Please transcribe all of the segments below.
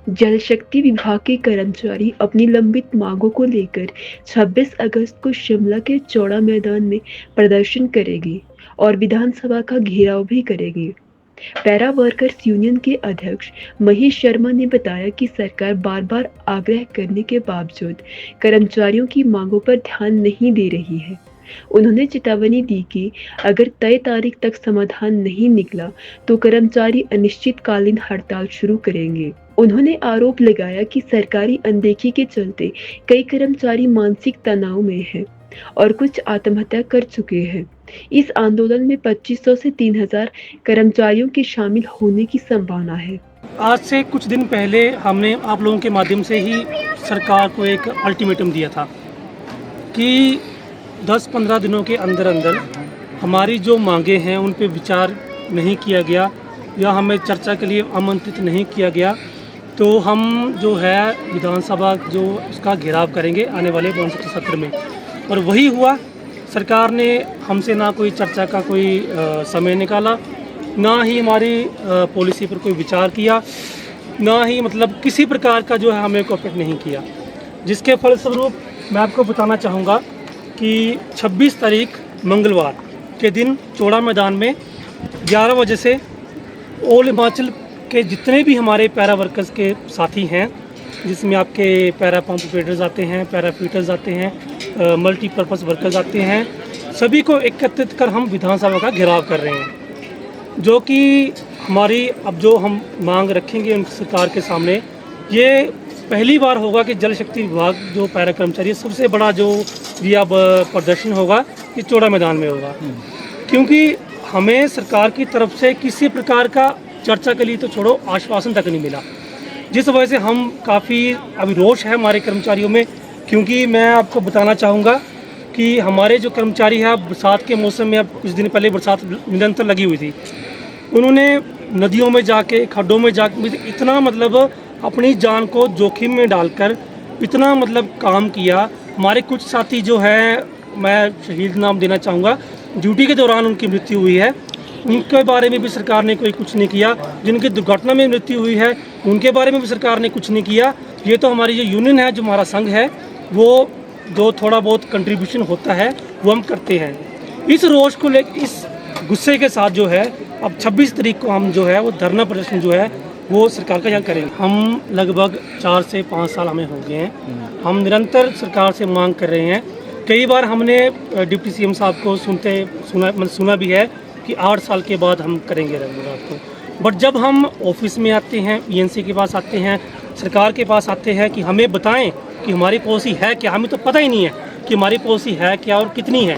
जल शक्ति विभाग के कर्मचारी अपनी लंबित मांगों को लेकर 26 अगस्त को शिमला के चौड़ा मैदान में प्रदर्शन करेंगे और विधानसभा का घेराव भी करेंगे। पैरा वर्कर्स यूनियन के अध्यक्ष महेश शर्मा ने बताया कि सरकार बार-बार आग्रह करने के बावजूद कर्मचारियों की मांगों पर ध्यान नहीं दे रही है। उन्होंने चेतावनी दी कि अगर तय तारीख तक समाधान नहीं निकला तो कर्मचारी अनिश्चितकालीन हड़ताल शुरू करेंगे। उन्होंने आरोप लगाया कि सरकारी अनदेखी के चलते कई कर्मचारी मानसिक तनाव में हैं और कुछ आत्महत्या कर चुके हैं। इस आंदोलन में 2500 से 3000 कर्मचारियों के शामिल होने की संभावना है। आज से कुछ दिन पहले हमने आप लोगों के माध्यम से ही सरकार को एक अल्टीमेटम दिया था कि 10-15 दिनों के अंदर अंदर हमारी जो मांगे हैं उन पे विचार नहीं किया गया या हमें चर्चा के लिए आमंत्रित नहीं किया गया तो हम जो है विधानसभा जो उसका घेराव करेंगे आने वाले बजट सत्र में। और वही हुआ। सरकार ने हमसे ना कोई चर्चा का कोई समय निकाला, ना ही हमारी पॉलिसी पर कोई विचार किया, ना ही मतलब किसी प्रकार का जो है हमें कोऑपरेट नहीं किया। जिसके फलस्वरूप मैं आपको बताना चाहूँगा कि 26 तारीख मंगलवार के दिन चौड़ा मैदान में 11 बजे से ऑल हिमाचल के जितने भी हमारे पैरा वर्कर्स के साथी हैं, जिसमें आपके पैरा पंप ऑपरेटर्स आते हैं, पैरा फीटर्स आते हैं, मल्टीपर्पज़ वर्कर्स आते हैं, सभी को एकत्रित कर हम विधानसभा का घेराव कर रहे हैं। जो कि हमारी अब जो हम मांग रखेंगे उन सरकार के सामने, ये पहली बार होगा कि जल शक्ति विभाग जो पैरा कर्मचारी सबसे बड़ा जो ये अब प्रदर्शन होगा ये चौड़ा मैदान में होगा। क्योंकि हमें सरकार की तरफ से किसी प्रकार का चर्चा के लिए तो छोड़ो आश्वासन तक नहीं मिला, जिस वजह से हम काफ़ी अभी रोष है हमारे कर्मचारियों में। क्योंकि मैं आपको बताना चाहूँगा कि हमारे जो कर्मचारी हैं बरसात के मौसम में, अब कुछ दिन पहले बरसात निरंतर लगी हुई थी, उन्होंने नदियों में जाके खड्डों में जाके इतना मतलब अपनी जान को जोखिम में डालकर इतना मतलब काम किया। हमारे कुछ साथी जो है, मैं शहीद नाम देना चाहूँगा, ड्यूटी के दौरान उनकी मृत्यु हुई है, उनके बारे में भी सरकार ने कोई कुछ नहीं किया। जिनकी दुर्घटना में मृत्यु हुई है उनके बारे में भी सरकार ने कुछ नहीं किया। ये तो हमारी जो यूनियन है, जो हमारा संघ है, वो जो थोड़ा बहुत कंट्रीब्यूशन होता है वो हम करते हैं। इस रोष को लेकर, इस गुस्से के साथ जो है अब 26 तारीख को हम जो है वो धरना प्रदर्शन जो है वो सरकार का यहाँ करेंगे। हम लगभग 4 से 5 साल हमें हो गए हैं, हम निरंतर सरकार से मांग कर रहे हैं। कई बार हमने डिप्टी सीएम साहब को सुना भी है कि 8 साल के बाद हम करेंगे रविवार को। बट जब हम ऑफिस में आते हैं, पीएनसी के पास आते हैं, सरकार के पास आते हैं कि हमें बताएं कि हमारी पॉलिसी है क्या, हमें तो पता ही नहीं है कि हमारी पॉलिसी है क्या और कितनी है,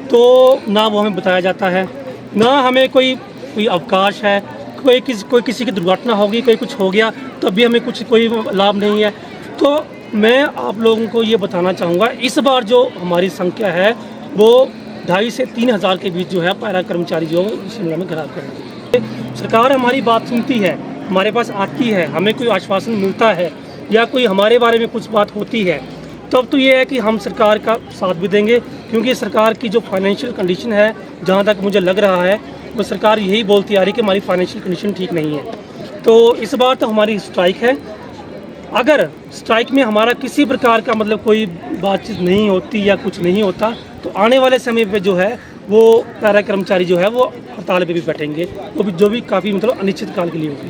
तो ना वो हमें बताया जाता है, ना हमें कोई अवकाश है। कोई किसी की दुर्घटना होगी, कोई कुछ हो गया तो अभी हमें कोई लाभ नहीं है। तो मैं आप लोगों को ये बताना चाहूँगा, इस बार जो हमारी संख्या है वो 2,500 से 3,000 के बीच जो है पैरा कर्मचारी जो शिमला में घेराव करेंगे। सरकार हमारी बात सुनती है, हमारे पास आती है, हमें कोई आश्वासन मिलता है या कोई हमारे बारे में कुछ बात होती है, तब तो ये है कि हम सरकार का साथ भी देंगे। क्योंकि सरकार की जो फाइनेंशियल कंडीशन है, जहाँ तक मुझे लग रहा है, वो सरकार यही बोलती आ रही है कि हमारी फाइनेंशियल कंडीशन ठीक नहीं है। तो इस बार तो हमारी स्ट्राइक है। अगर स्ट्राइक में हमारा किसी प्रकार का मतलब कोई बातचीत नहीं होती या कुछ नहीं होता, तो आने वाले समय पे जो है वो पैरा कर्मचारी जो है वो हड़ताल पे भी बैठेंगे, वो भी जो भी काफ़ी मतलब अनिश्चित काल के लिए होगी।